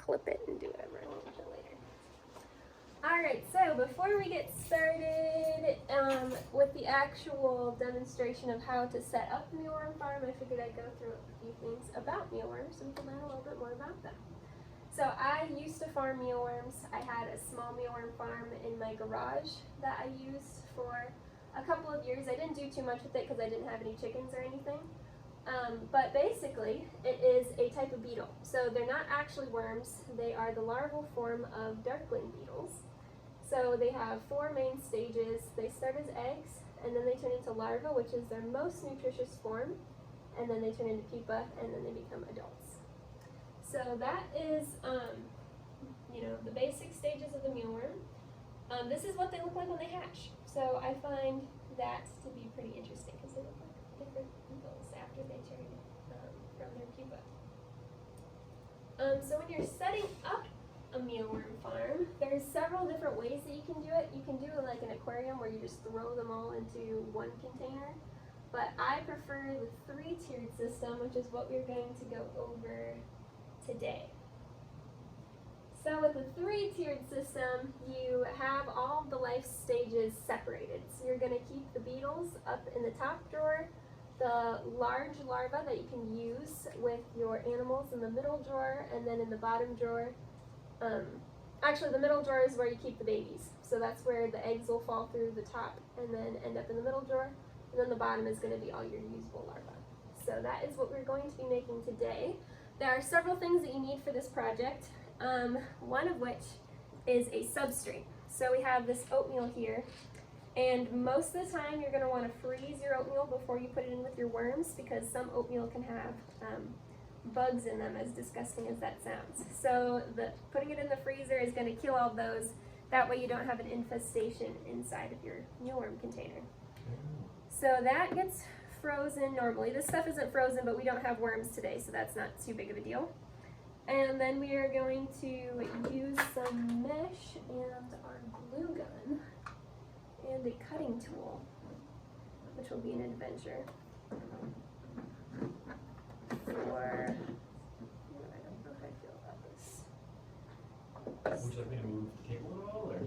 clip it and do whatever I want with it later. Alright, so before we get started with the actual demonstration of how to set up the mealworm farm, I figured I'd go through a few things about mealworms so we can learn a little bit more about them. So I used to farm mealworms. I had a small mealworm farm in my garage that I used for a couple of years. I didn't do too much with it because I didn't have any chickens or anything. But basically, it is a type of beetle. So they're not actually worms. They are the larval form of darkling beetles. So they have 4 main stages. They start as eggs, and then they turn into larvae, which is their most nutritious form, and then they turn into pupa, and then they become adults. So that is, the basic stages of the mealworm. This is what they look like when they hatch. So I find that to be pretty interesting because they look like different beetles after they turn from their pupa. So when you're setting up a mealworm farm, there's several different ways that you can do it. You can do it like an aquarium where you just throw them all into one container, but I prefer the 3-tiered system, which is what we're going to go over today. So with the 3-tiered system, you have all the life stages separated. So you're going to keep the beetles up in the top drawer, the large larvae that you can use with your animals in the middle drawer, and then in the bottom drawer, actually the middle drawer is where you keep the babies. So that's where the eggs will fall through the top and then end up in the middle drawer, and then the bottom is going to be all your usable larvae. So that is what we're going to be making today. There are several things that you need for this project, one of which is a substrate. So we have this oatmeal here, and most of the time you're going to want to freeze your oatmeal before you put it in with your worms because some oatmeal can have bugs in them, as disgusting as that sounds. So putting it in the freezer is going to kill all those. That way you don't have an infestation inside of your mealworm container. So that gets frozen normally. This stuff isn't frozen, but we don't have worms today, so that's not too big of a deal. And then we are going to use some mesh and our glue gun and a cutting tool, which will be an adventure for, I don't know how I feel about this. Would you like me to move the table at all, or?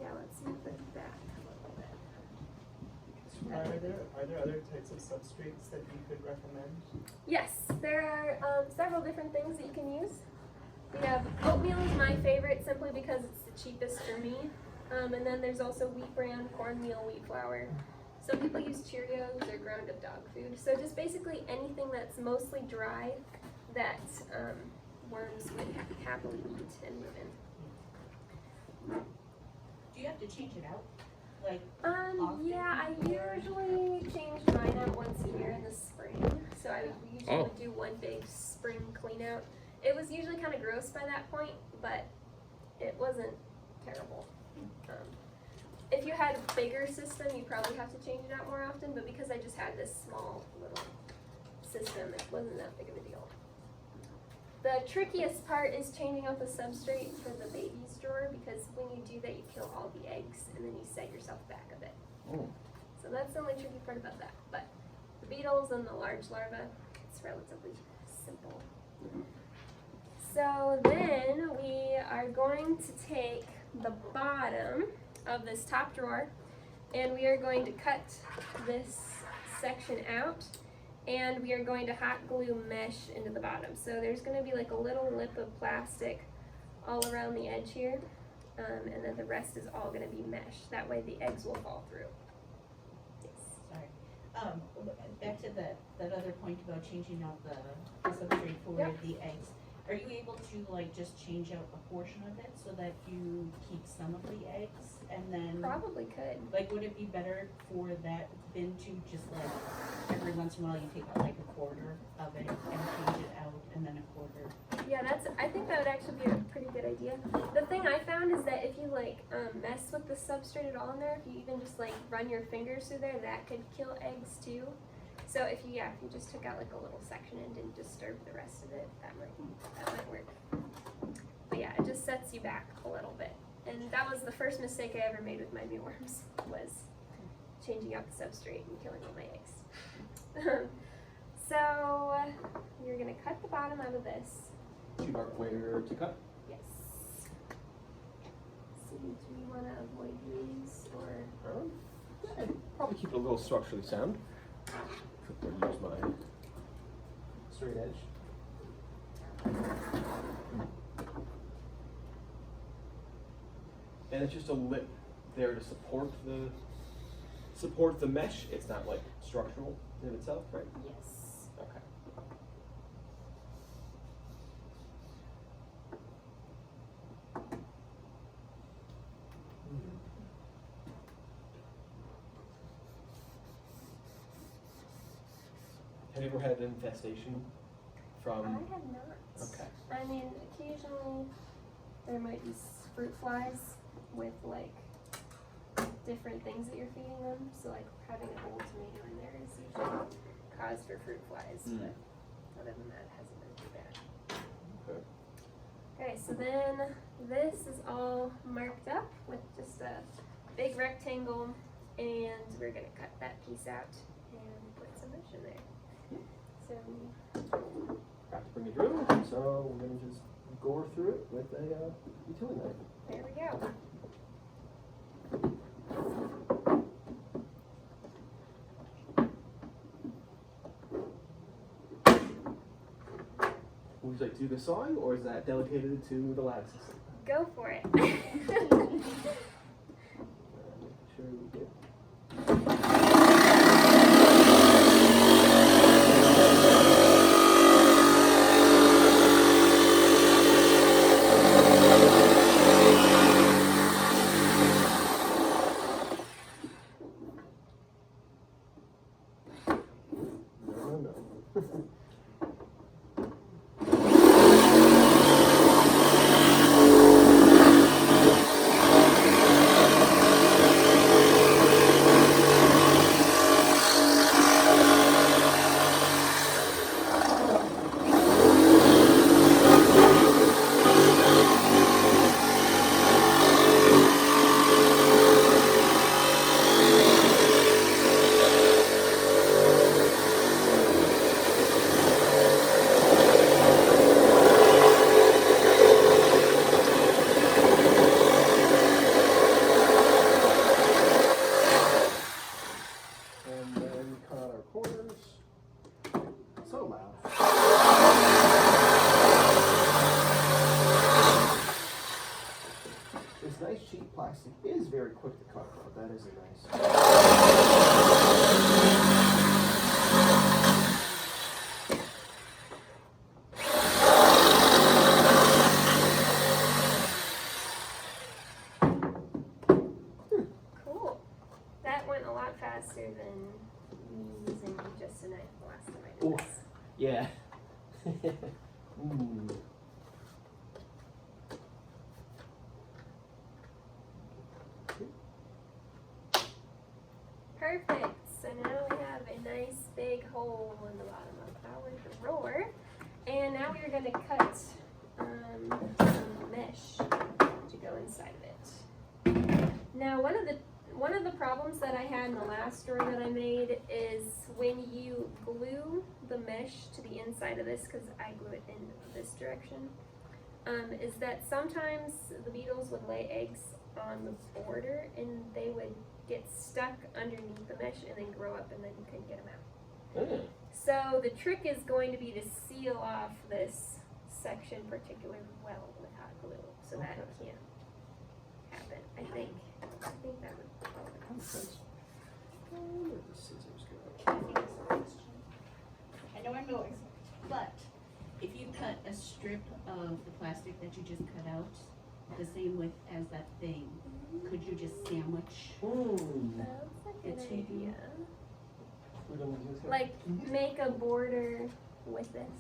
Yeah, let's move it back a little bit. Are there other types of substrates that you could recommend? Yes, there are several different things that you can use. We have oatmeal is my favorite simply because it's the cheapest for me. And then there's also wheat bran, cornmeal, wheat flour. Some people use Cheerios or ground up dog food. So just basically anything that's mostly dry that worms would happily eat and live in. Do you have to change it out? Like, yeah, I usually change mine out once a year in the spring. So I usually would do one big spring clean out. It was usually kind of gross by that point, but it wasn't terrible. If you had a bigger system, you probably have to change it out more often, but because I just had this small little system, it wasn't that big of a deal. The trickiest part is changing out the substrate for the baby's drawer, because when you do that, you kill all the eggs, and then you set yourself back a bit. So that's the only tricky part about that. But the beetles and the large larvae, it's relatively simple. So then we are going to take the bottom of this top drawer, and we are going to cut this section out, and we are going to hot glue mesh into the bottom. So there's going to be like a little lip of plastic all around the edge here, and then the rest is all going to be mesh. That way the eggs will fall through. Yes. sorry. Back to that other point about changing out the substrate for the eggs. Are you able to like just change out a portion of it so that you keep some of the eggs and then? Probably could. Like, would it be better for that bin to just like every once in a while you take out like a quarter of it and change it out and then a quarter? Yeah, I think that would actually be a pretty good idea. The thing I found is that if you like mess with the substrate at all in there, if you even just like run your fingers through there, that could kill eggs too. So if you just took out like a little section and didn't disturb the rest of it, that might work. But yeah, it just sets you back a little bit. And that was the first mistake I ever made with my mealworms, was changing out the substrate and killing all my eggs. So you're gonna cut the bottom out of this, to mark where to cut. Yes. So do we want to avoid these or? I'd probably keep it a little structurally sound. I'll use my straight edge. And it's just a lip there to support the mesh. It's not like structural in itself, right? Yes. Okay. Have you ever had an infestation I from? have not. Okay. I mean, occasionally there might be fruit flies with like different things that you're feeding them. So like having an old tomato in there is usually cause for fruit flies, Mm. but other than that, it hasn't been too bad. Okay. Okay, so then this is all marked up with just a big rectangle, and we're gonna cut that piece out and put some mesh in there. So Got to bring a drill, so we're gonna just gore through it with a utility knife. there we go. Would you like to do the sawing, or is that delegated to the lab system? Go for it. Make sure we get. No. And then cut out our corners. So loud. This nice cheap plastic is very quick to cut, but that is a nice. Cool. That went a lot faster than me using just a knife the last time I did Ooh. this. Yeah. Mm. Perfect. So now we have a nice big hole in the bottom of our drawer. And now we're going to cut some mesh to go inside of it. Now one of the problems that I had in the last drawer that I made is when you glue the mesh to the inside of this, because I glue it in this direction, is that sometimes the beetles would lay eggs on the border and they would get stuck underneath the mesh and then grow up and then you couldn't get them out. Mm. So the trick is going to be to seal off this section particularly well with hot glue so that it can't happen. I think that would That makes sense. Where did the scissors go? I know I'm no expert, but if you cut a strip of the plastic that you just cut out, the same width as that thing, could you just sandwich? That's a good It's idea. We're gonna do this. Like make a border with this.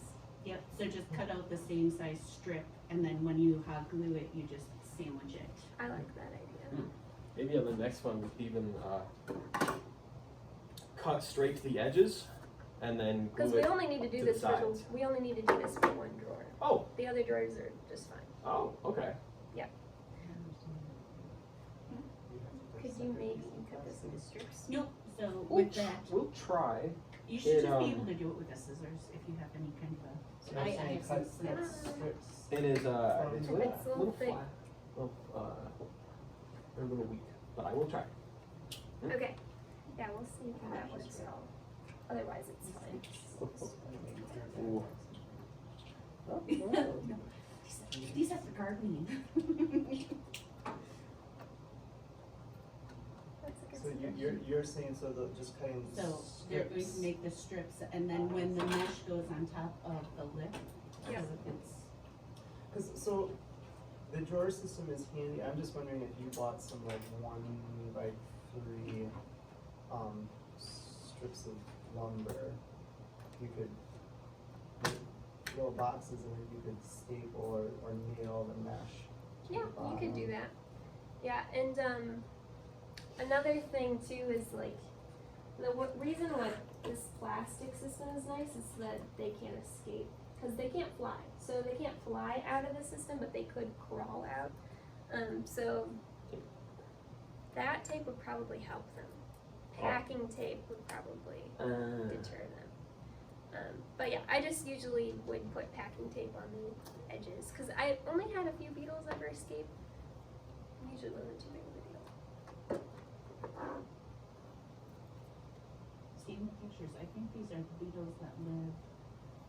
Yep, so just cut out the same size strip, and then when you hot glue it, you just sandwich it. I like that idea. Maybe on the next one, even cut straight to the edges, and then Because glue we it. only need to do to the this for sides. we only need to do this for one drawer. Oh, The other drawers are just fine. oh, okay. Could you maybe cut this into strips? Nope, so We'll, with that, we'll try. You should It, just be um, able to do it with the scissors if you have any kind of So a. you're I saying have some cut scissors. strips. It is, it's a It's little, a little thick. flat, they're a little weak, but I will try. Okay. Yeah, we'll see if that works at all. Otherwise, it's fine. Ooh. Oh, No. These are for gardening. That's a good So suggestion. you're saying so they're just cutting So they're going to strips. make the strips, and then when the mesh goes on top of the lip, Yeah. so it's, Cause so the drawer system is handy. I'm just wondering if you bought some like 1x3 strips of lumber, you could make little boxes and then you could staple or nail the mesh. to the Yeah, you could do bottom. that. Yeah, and another thing too is like the reason why this plastic system is nice is that they can't escape because they can't fly. So they can't fly out of the system, but they could crawl out. So that tape would probably help them. Packing tape would probably deter them. But yeah, I just usually would put packing tape on the edges because I only had a few beetles ever escape. Usually wasn't too big of a deal. seeing the pictures, I think these are the beetles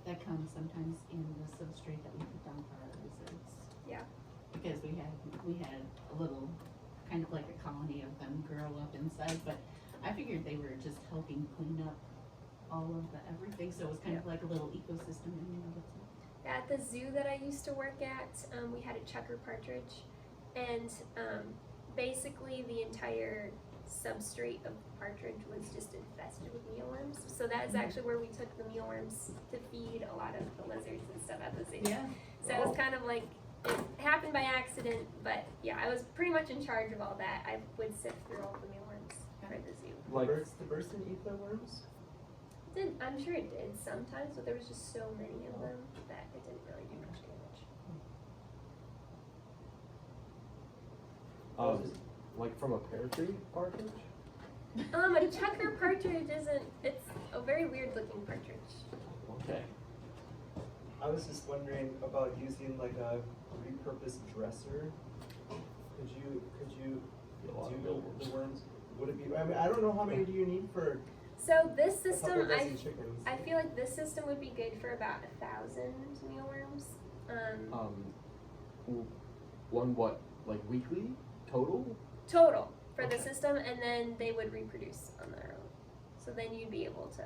that come sometimes in the substrate that we put down for our lizards. Yeah. Because we had a little, kind of like a colony of them grow up inside, but I figured they were just helping clean up all of the everything, so it was kind of like a little ecosystem in and of itself. At the zoo that I used to work at, we had a checker partridge, and basically the entire substrate of partridge was just infested with mealworms. So that is actually where we took the mealworms to feed a lot of the lizards and stuff at the zoo. Yeah. So it was kind of like, it happened by accident, but yeah, I was pretty much in charge of all that. I would sift through all the mealworms for the zoo. Like, The birds didn't eat the worms? I'm sure it did sometimes, but there was just so many of them that it didn't really do much damage. like from a pear tree partridge? A checker partridge it's a very weird looking partridge. Okay. I was just wondering about using like a repurposed dresser. Could you Get a lot of do mealworms. the worms? Would it be, I mean, I don't know how many do you need for So this a couple system, dozen chickens? I feel like this system would be good for about 1,000 mealworms. One what, like weekly total? Total for the Okay. system, and then they would reproduce on their own. So then you'd be able to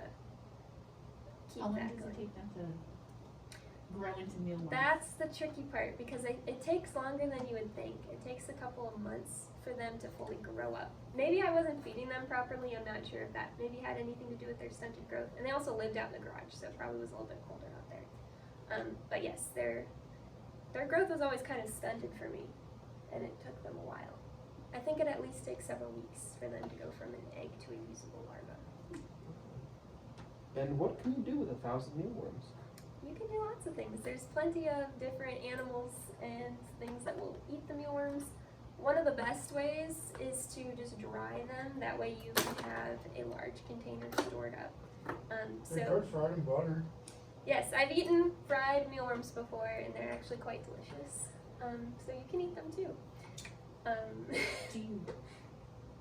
keep How long that does going. it take them to grow into mealworms? That's the tricky part because it takes longer than you would think. It takes a couple of months for them to fully grow up. Maybe I wasn't feeding them properly. I'm not sure if that maybe had anything to do with their stunted growth. And they also lived out in the garage, so it probably was a little bit colder out there. But yes, their growth was always kind of stunted for me, and it took them a while. I think it at least takes several weeks for them to go from an egg to a usable larva. And what can you do with 1,000 mealworms? You can do lots of things. There's plenty of different animals and things that will eat the mealworms. One of the best ways is to just dry them. That way you can have a large container stored up. They're So good fried in butter. yes, I've eaten fried mealworms before, and they're actually quite delicious. So you can eat them too.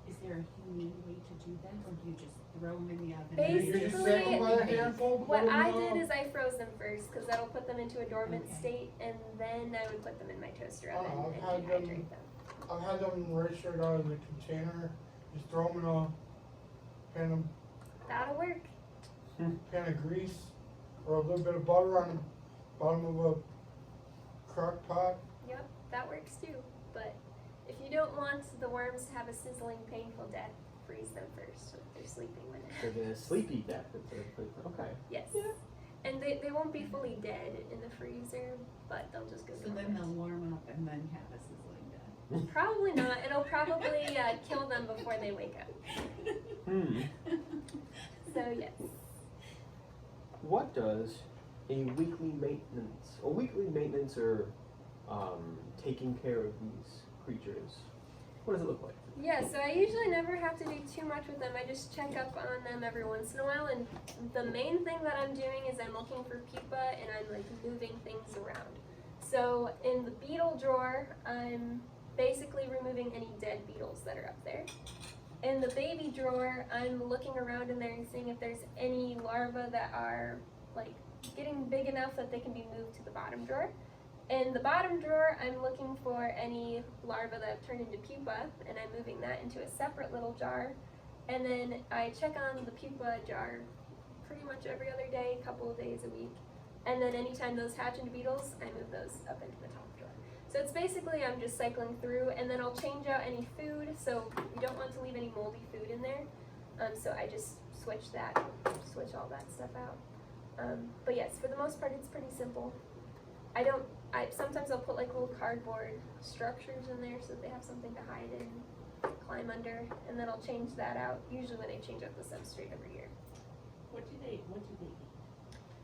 Is there a humane way to do that, or do you just throw them in the oven? You just take them by a handful, What put 'em I in did a- is I froze them first because that'll put them into a dormant Okay. state, and then I would put them in my toaster oven I've and had dehydrate them. I've had them right straight out of the container. Just throw them in a That'll work. pan of grease or a little bit of butter on the bottom of a crock pot. Yep, that works too. But if you don't want the worms to have a sizzling, painful death, freeze them first so that they're sleeping when They're gonna sleepy death instead of sleep. Okay. Yes. And they won't be fully dead in the freezer, but they'll just go So then dormant. they'll warm up and then have a sizzling death. Probably not. It'll probably kill them before they wake up. So yes. What does a weekly maintenance or taking care of these creatures, What does it look like? Yeah, so I usually never have to do too much with them. I just check up on them every once in a while, and the main thing that I'm doing is I'm looking for pupa and I'm like moving things around. So in the beetle drawer, I'm basically removing any dead beetles that are up there. In the baby drawer, I'm looking around in there and seeing if there's any larvae that are like getting big enough that they can be moved to the bottom drawer. In the bottom drawer, I'm looking for any larvae that have turned into pupa, and I'm moving that into a separate little jar. And then I check on the pupa jar pretty much every other day, a couple of days a week. And then anytime those hatch into beetles, I move those up into the top drawer. So it's basically I'm just cycling through, and then I'll change out any food. So you don't want to leave any moldy food in there. So I just switch all that stuff out. But yes, for the most part, it's pretty simple. Sometimes I'll put like little cardboard structures in there so that they have something to hide in, climb under, and then I'll change that out, usually when I change out the substrate every year. What do they eat?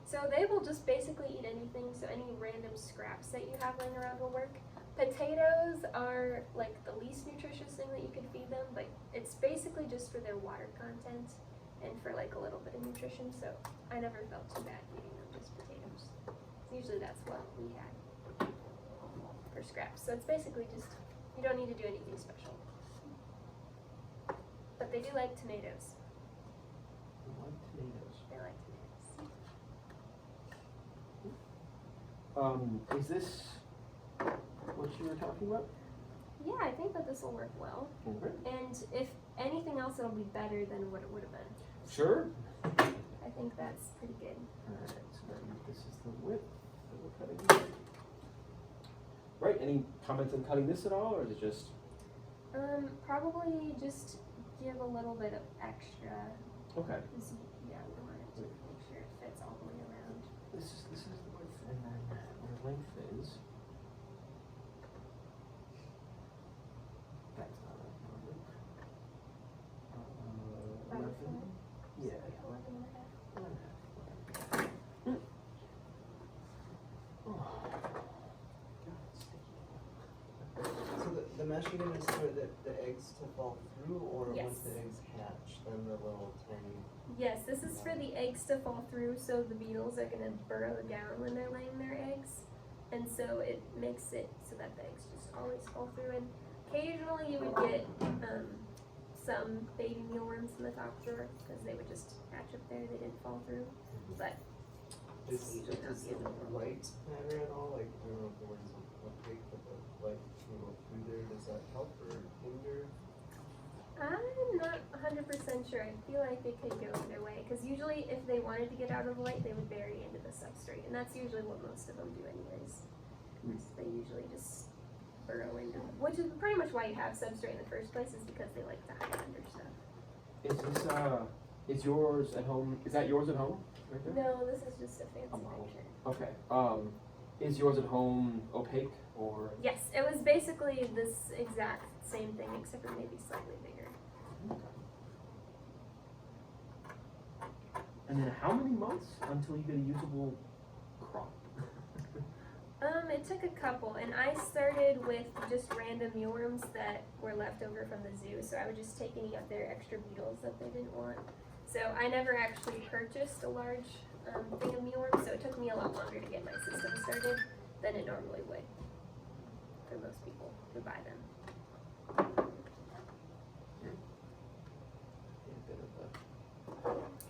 So they will just basically eat anything, so any random scraps that you have laying around will work. Potatoes are like the least nutritious thing that you could feed them, but it's basically just for their water content and for like a little bit of nutrition, so I never felt too bad feeding them just potatoes. Usually that's what we had for scraps. So it's basically just, you don't need to do anything special. But they do like tomatoes. They like tomatoes. Is this what you were talking about? Yeah, I think that this will work well. Okay. And if anything else, it'll be better than what it would have been. Sure. I think that's pretty good. Alright, so then this is the width that we're cutting. Right, any comments on cutting this at all, or is it just? Probably just give a little bit of extra. Okay. Yeah, we want it to make sure it fits all the way around. This is the width, and then the length is. That's not a number. 11. Yeah. 11 and a half. 11.5. Oh. God, it's sticky. So the mesh, you're gonna store the eggs to fall through, or Yes. once the eggs hatch, then the little tiny. Yes, this is for the eggs to fall through, so the beetles are gonna burrow down when they're laying their eggs, and so it makes it so that the eggs just always fall through. And occasionally you would get some baby mealworms in the top drawer because they would just hatch up there; they didn't fall through. But Does usually not the the end of the world. light matter at all? Like, I don't know if the word's opaque, but the light can go through there. Does that help or hinder? I'm not 100% sure. I feel like they could go either way because usually if they wanted to get out of the light, they would bury into the substrate, and that's usually what most of them do anyways. So they usually just burrow into, which is pretty much why you have substrate in the first place, is because they like to hide under stuff. Is this is yours at home? Is that yours at home? Right there. No, this is just a fancy A model. picture. Okay. Is yours at home opaque or? Yes, it was basically this exact same thing except for maybe slightly bigger. And then how many months until you get a usable crop? It took a couple, and I started with just random mealworms that were left over from the zoo, so I would just take any of their extra beetles that they didn't want. So I never actually purchased a large thing of mealworms, so it took me a lot longer to get my system started than it normally would for most people who buy them.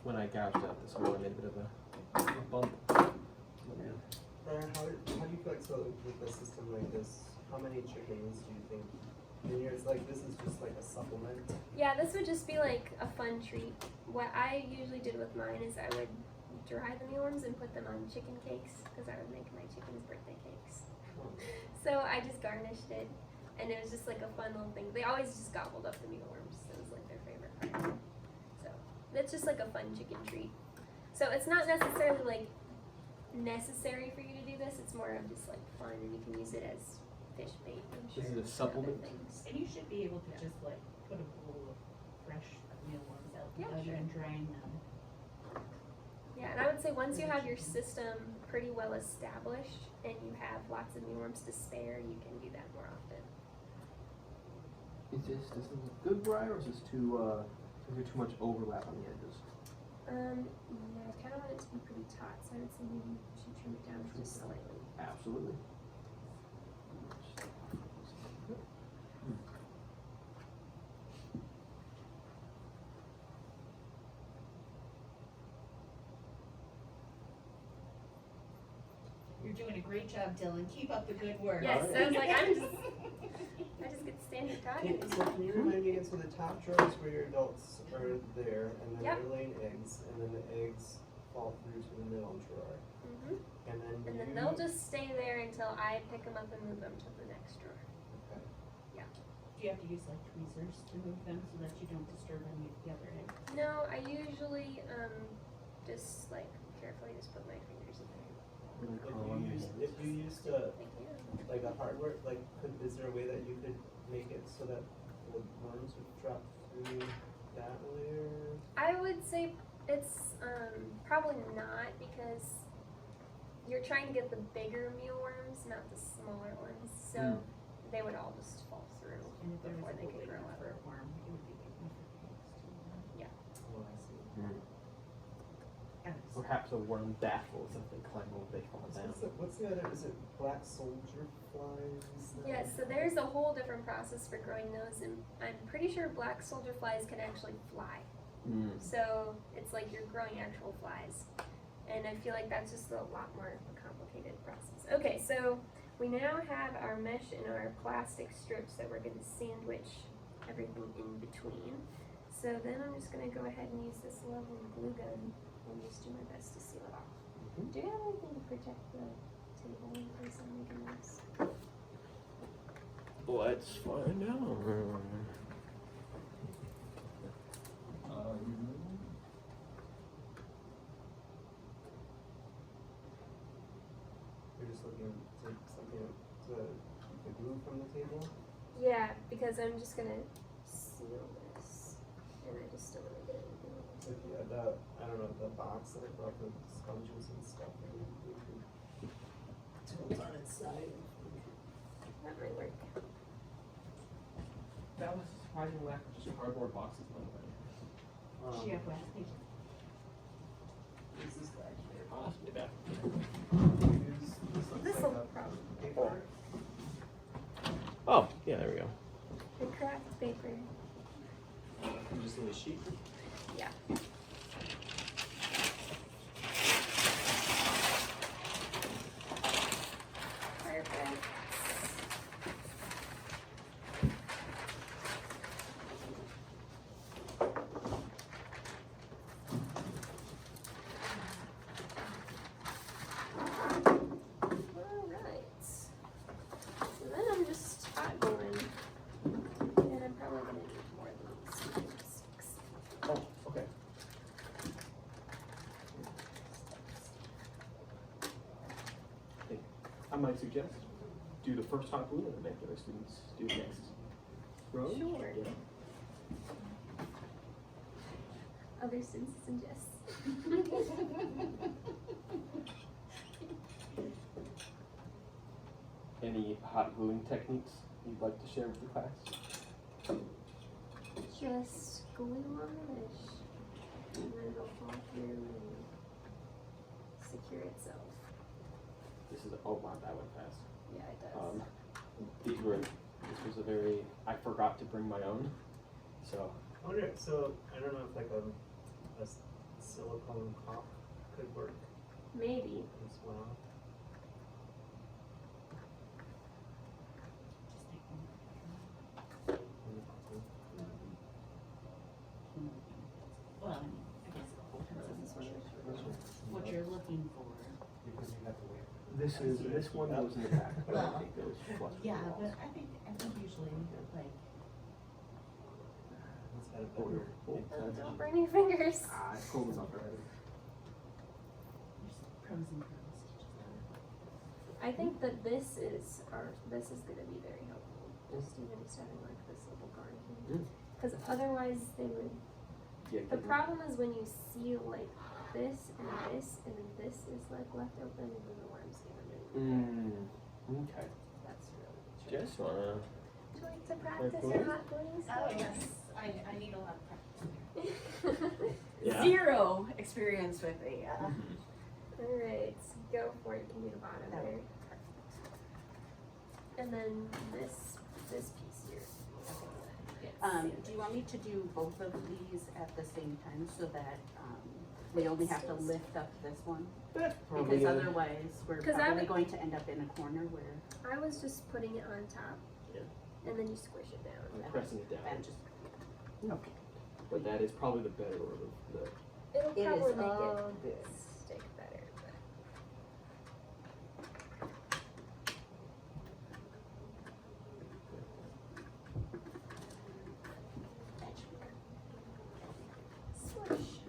When I gouged out this hole, I made a bit of a bump. Brian, how do you feel like, so with a system like this, how many chickens do you think? And yours, like, this is just like a supplement. Yeah, this would just be like a fun treat. What I usually did with mine is I would dry the mealworms and put them on chicken cakes because I would make my chickens birthday cakes. So I just garnished it, and it was just like a fun little thing. They always just gobbled up the mealworms. It was like their favorite part. So it's just like a fun chicken treat. So it's not necessarily like necessary for you to do this. It's more of just like fun, and you can use it as fish bait. I'm sure, Is it a and supplement? other things. And you should be able to just like put a bowl of fresh mealworms out Yeah, together sure. and drain them. Yeah, and I would say once you have your system pretty well established and you have lots of mealworms to spare, you can do that more often. Does this look good, Brian, or is this too, is there too much overlap on the edges? Yeah, I kind of want it to be pretty taut, so I would say maybe you should trim it down just slightly. Absolutely. You're doing a great job, Dylan. Keep up the good work. Yes, Alright. sounds like I just get to stand here talking. So can you remind me again, so the top drawers where your adults are there, and then Yep. they're laying eggs, and then the eggs fall through to the middle drawer. Mhm. And then And then you- they'll just stay there until I pick them up and move them to the next drawer. Okay. Do you have to use like tweezers to move them so that you don't disturb any of the other eggs? No, I usually just like carefully just put my fingers in there. If you used a, Thank you. like a hardware, like, is there a way that you could make it so that the worms would drop through that layer? I would say it's probably not because you're trying to get the bigger mealworms, not the smaller ones. So they would all just fall through And if there was before a they hole could big grow enough up. for a worm, it would be big enough for the eggs too. Oh, I see. Perhaps a worm baffles if they climb over, they fall down. What's the other, is it black soldier flies? Yes, so there's a whole different process for growing those, and I'm pretty sure black soldier flies can actually fly. Mm. So it's like you're growing actual flies. And I feel like that's just a lot more of a complicated process. Okay, so we now have our mesh and our plastic strips that we're going to sandwich everything in between. So then I'm just going to go ahead and use this lovely glue gun and just do my best to seal it off. Mhm. Do you have anything to protect the table in case I'm making this? Let's find out. You're just looking to something to keep the glue from the table? Yeah, because I'm just going to seal this. And I just don't want to get anything on So if you had I don't know, the box that I brought the sponges and stuff, maybe we could tilt on its side. That might work. That was a surprising lack of just cardboard boxes, by the way. Does she have wax paper? Is this back here? Possibly back. This looks This like will a probably paper. Oh, yeah, there we go. the craft paper. You just need a sheet. Yeah. Perfect. Alright. So then I'm just hot gluing. And I'm probably gonna need more of these sticks. Oh, okay. I might suggest do the first hot glue and then make the other students do the next row. Sure. Yeah. Other students suggest. Any hot gluing techniques you'd like to share with the class? Just glue on the mesh, and then it'll fall through and secure itself. This is, oh wow, that went fast. Yeah, it does. This was a very, I forgot to bring my own, so. I wonder, so, I don't know if like a silicone caulk could work Maybe. as well. Just take one. Well, I mean, I guess it depends on what you're looking for. Because you have to wait. This one goes in the back, but I Well, think goes flush with the Yeah, walls. but I think usually, like, It's got a Oh, better. Oh, don't burn your fingers. Ah, it's cold enough already. there's pros and cons to just that. I think that this is gonna be very helpful. Just even just having like this little guard here. Because otherwise they would. Yeah, The good. problem is when you seal like this, and then this is like left open, and then the worms get underneath. Okay. That's really tricky. Just wanna. Just like to practice cool. your hot gluing Oh, skills? yes, I need a lot of practice. Yeah. Zero experience with the, Alright, go for it, you can do the bottom That there. would And then this piece here. do you want me to do both of these at the same time so that, we only have to lift up this one? Probably Because gonna- otherwise, we're 'Cause I probably would- going to end up in a corner where I was just putting it on top. Yeah. And then you squish it down. I'm pressing it down. that just, okay. But that is probably the better order. The It'll It is probably make a it bit. stick better, but. Swish.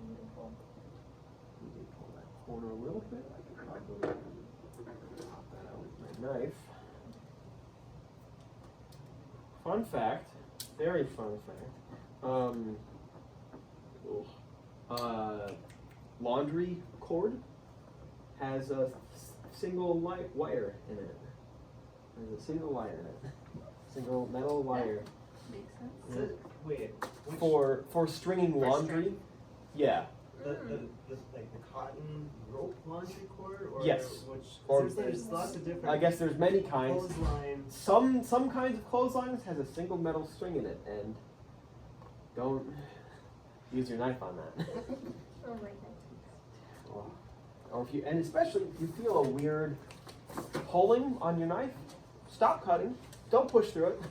Beautiful. you can pull that corner a little bit. I can probably pop that out with my knife. Fun fact, very fun fact. Laundry cord has a single light wire in it. There's a single wire in it. Single metal wire. Makes sense. Is it, wait, which, For stringing laundry. string. Yeah. the, like the cotton rope laundry cord, or Yes. which, Or- there's lots of different. I guess there's many kinds. Clothesline. Some kinds of clotheslines has a single metal string in it, and don't use your knife on that. Oh my god. Or if you, and especially if you feel a weird pulling on your knife, stop cutting. Don't push through it.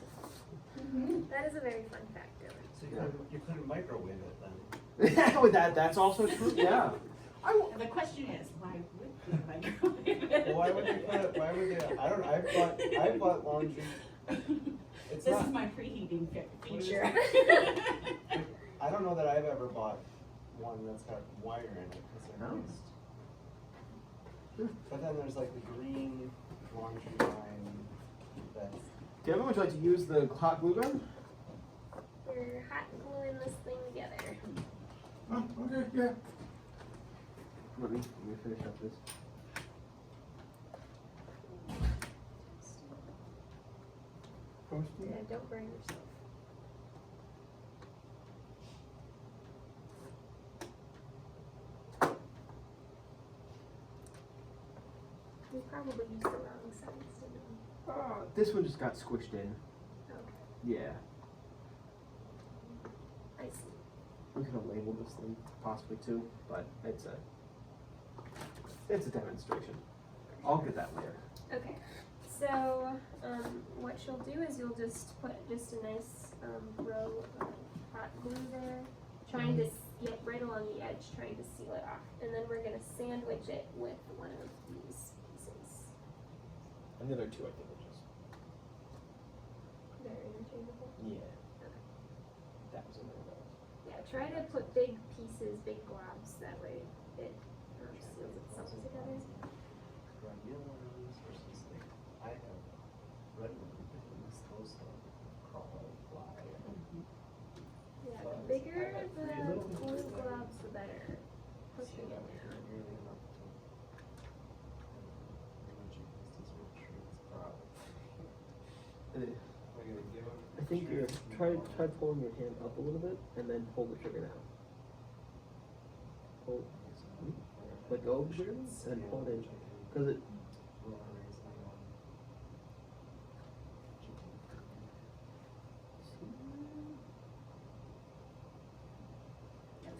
That is a very fun fact, Dylan. So you couldn't microwave it then. With that's also true. Yeah. And the question is, why would you microwave it? Well, why would you put it, why would they, I don't know, I bought laundry. It's This not, is my preheating What is feature. I don't know that I've ever bought one that's got wire in it, cause they're No. used. But then there's like the green laundry line that's, Kevin, would you like to use the hot glue gun? We're hot gluing this thing together. Oh, okay, yeah. Let me finish up this. Yeah, don't burn yourself. We probably used the wrong sides, didn't we? This one just got squished in. Okay, Yeah. I see. We could have labeled this thing possibly too, but it's a demonstration. I'll get that later. Okay, so, what you'll do is you'll just put just a nice, row of hot glue there, trying to get right along the edge, trying to seal it off. And then we're gonna sandwich it with one of these pieces. And the other two, I think, are just They're interchangeable. yeah. That was in there. Yeah, try to put big pieces, big globs, that way it seals itself together. run mealworms versus like, I have redwood things, those don't crawl and fly. Yeah, the bigger the glue globs, the better. Pushing it down. I think you're try pulling your hand up a little bit and then pull the trigger down. Pull, let go of the trigger and then pull it in. Because it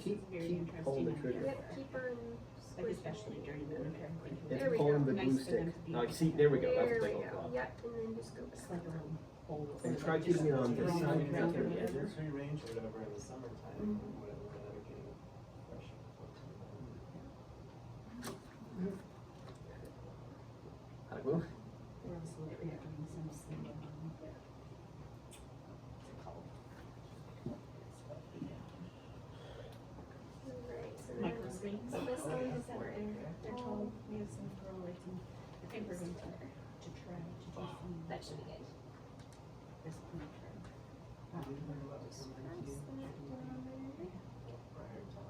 This is very keep pulling the interesting trigger. idea. Yep, keep on Like squishing especially it. during the winter. It's There we pulling go. the glue Nice for stick. them to be- Now, see, there we go. That's There the we big go, glove. yep, and then just go It's back. like a little hole. And try keeping it on this Free side, range, not on the edges. free range or whatever in the summertime, whatever, without it getting fresh. Hot glue. We're also doing some sanding. Alright, so then Micro screens. this one is Or they're tall, we have some girl lights and I think we're going to try to do some. That should be good. This point. Just press that down there. Prior to, I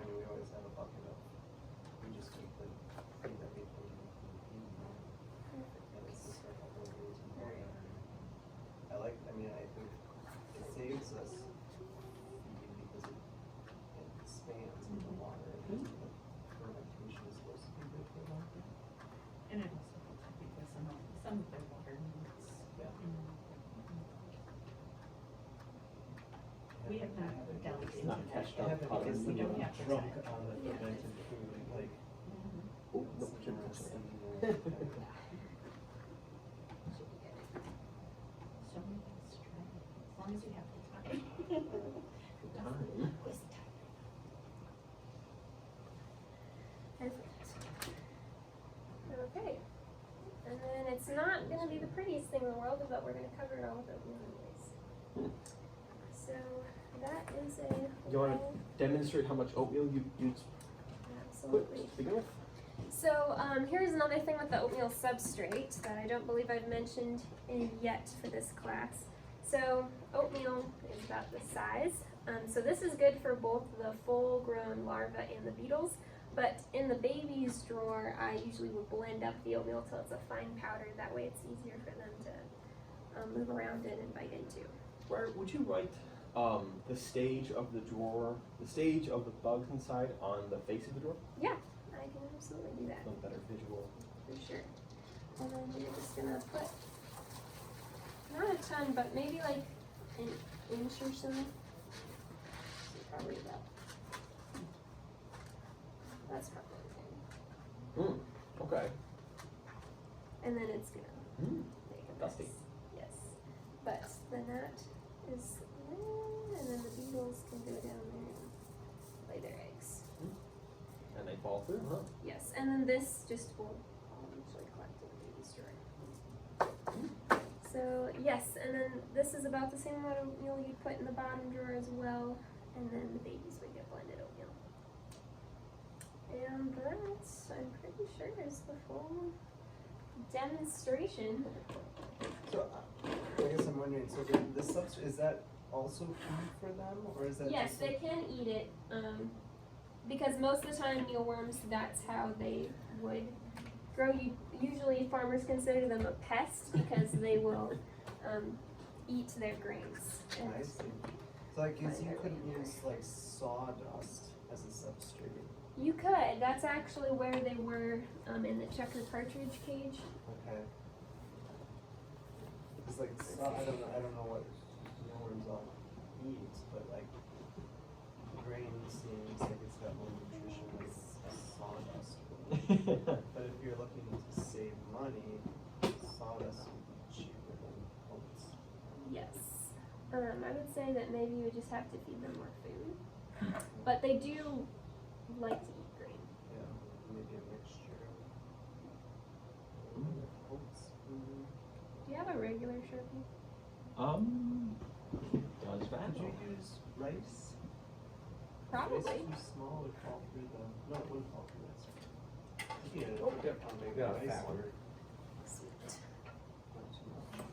mean, we always have a bucket of, we just keep the thing that we put in. We have not delved It's into not that cashed yet. out haven't pot because of We the don't have to drunk check. on the Yeah. fermented food, like. Oh, no, shouldn't touch see, that. So many things to try, as long as you have the time. Time. Waste time. Perfect. Okay. And then it's not gonna be the prettiest thing in the world, but we're gonna cover it all with oatmeal anyways. So that is a You wanna well- demonstrate how much oatmeal you use absolutely. to begin with? So here's another thing with the oatmeal substrate that I don't believe I've mentioned yet for this class. So oatmeal is about this size. So this is good for both the full-grown larva and the beetles. But in the baby's drawer, I usually would blend up the oatmeal till it's a fine powder. That way it's easier for them to move around in and bite into. Where would you write the stage of the drawer, the stage of the bugs inside on the face of the drawer? Yeah, I can absolutely do that. Some better visual. For sure. And then you're just gonna put, not a ton, but maybe like an inch or so. Probably about. That's probably okay. Okay. And then it's gonna Mm. make a Dusty. mess. Yes. But the gnat is there, and then the beetles can go down there and lay their eggs. And they fall through, huh? Yes, and then this just will usually collect in the baby's drawer. So yes, and then this is about the same amount of oatmeal you'd put in the bottom drawer as well, and then the babies would get blended oatmeal. And that, I'm pretty sure, is the full demonstration. So, I guess I'm wondering, so the substrate, is that also food for them, or is that Yes, just they can eat it, because most of the time mealworms, that's how they would grow. Usually farmers consider them a pest because they will eat their grains. And I see. So I guess you Find couldn't everything. use like sawdust as a substrate. you could, that's actually where they were in the checker partridge cage. Okay. It's like I don't know what mealworms all eat, but like grain seems like it's got more nutrition than sawdust. But if you're looking to save money, sawdust would be cheaper than oats. Yes. I would say that maybe you would just have to feed them more food. But they do like to eat grain. Yeah, maybe a mixture of oats. Do you have a regular Sharpie? Does that? Could you use rice? Probably. Rice too small would fall through the. No, it wouldn't fall through that. Yeah. Oh, yep. Maybe Yeah, rice fat one. or Sweet. not too much.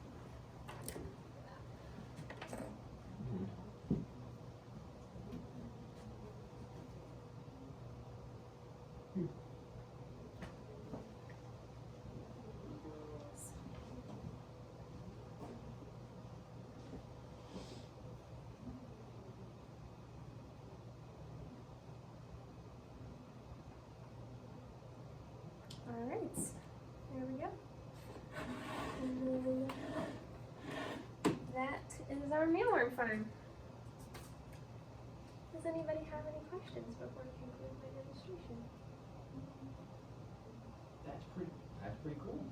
All right, there we go. And then that is our mealworm farm. Does anybody have any questions before I conclude my demonstration? That's pretty cool.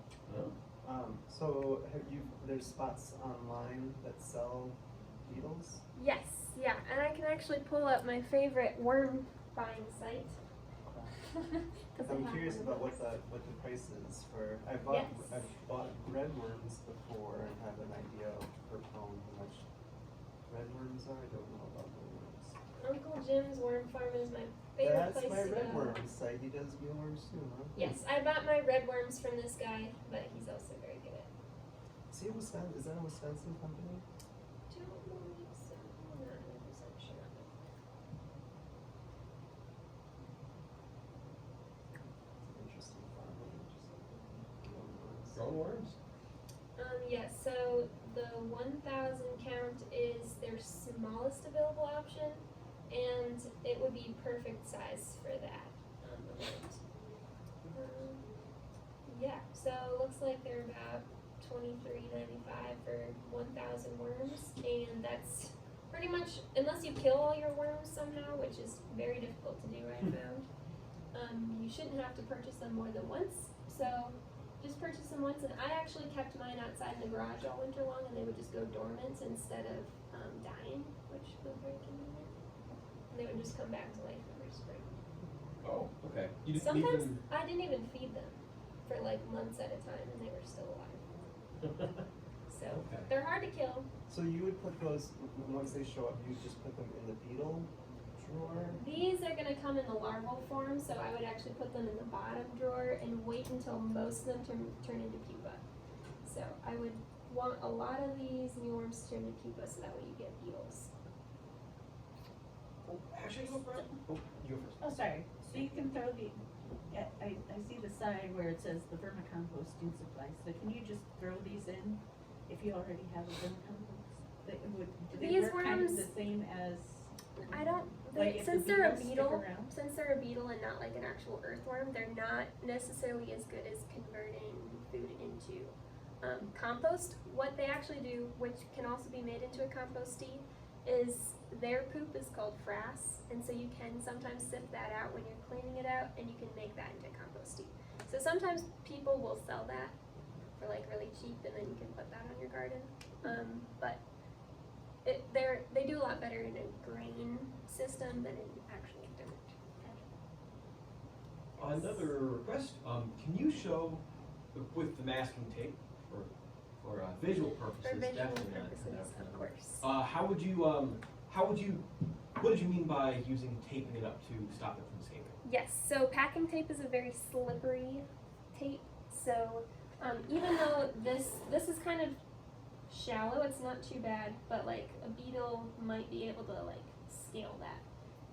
So have you? There's spots online that sell beetles. Yes, yeah, and I can actually pull up my favorite worm buying site. 'Cause I I'm have curious one of about what those. the price is for. I've Yes. bought redworms before and have an idea per pound how much redworms are. I don't know about mealworms. Uncle Jim's worm farm is my favorite That's place my to go. redworm site. He does mealworms too, huh? Yes, I bought my red worms from this guy, but he's also very good at. Is he a Wisconsin? Is that a Wisconsin company? Don't believe so. I'm not 100% sure. Interesting farming. Drone worms? Yes, so the 1,000 count is their smallest available option, and it would be perfect size for that amount. Yeah, so it looks like they're about $23.95 for 1,000 worms, and that's pretty much, unless you kill all your worms somehow, which is very difficult to do, I found, you shouldn't have to purchase them more than once. So just purchase them once, and I actually kept mine outside in the garage all winter long, and they would just go dormant instead of dying, which was very convenient. And they would just come back to life every spring. Oh, okay. You didn't leave Sometimes them. I didn't even feed them for like months at a time, and they were still alive. So Okay. they're hard to kill. So you would put those, once they show up, you just put them in the beetle drawer? These are gonna come in the larval form, so I would actually put them in the bottom drawer and wait until most of them turn into pupa. So I would want a lot of these mealworms to turn into pupa, so that way you get beetles. Oh, actually, you go first. Oh, you go first. Oh, sorry, so you can throw the, yeah, I see the side where it says the vermicomposting supplies, so can you just throw these in if you already have a vermicompost? Do they These work kind of worms- the same as, I don't, like if the since they're a beetles stick beetle, around? since they're a beetle and not like an actual earthworm, they're not necessarily as good as converting food into compost. What they actually do, which can also be made into a compost tea, is their poop is called frass, and so you can sometimes sift that out when you're cleaning it out, and you can make that into compost tea. So sometimes people will sell that for like really cheap, and then you can put that on your garden. But they do a lot better in a grain system than in actual dirt. Another request. Can you show with the masking tape for visual purposes? For visual definitely not purposes, kind of course. What did you mean by using taping it up to stop it from escaping? Yes, so packing tape is a very slippery tape. So even though this is kind of shallow, it's not too bad, but like a beetle might be able to like scale that.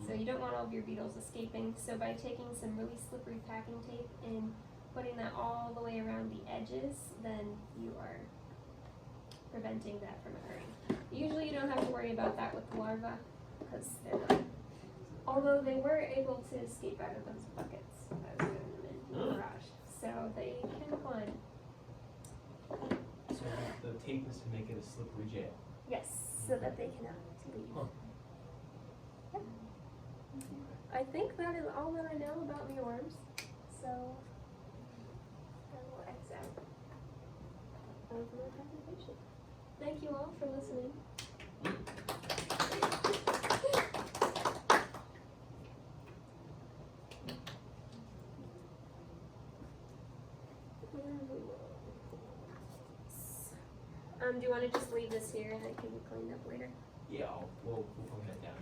So you don't want all of your beetles escaping. So by taking some really slippery packing tape and putting that all the way around the edges, then you are preventing that from occurring. Usually you don't have to worry about that with the larvae, because they're not. Although they were able to escape out of those buckets. I was doing them in the garage. So they can climb. So the tape is to make it a slippery jail. Yes, so that they cannot leave. Huh. Yep. I think that is all that I know about mealworms. So I will X out of my presentation. Thank you all for listening. Do you want to just leave this here and it can be cleaned up later? Yeah, we'll head down.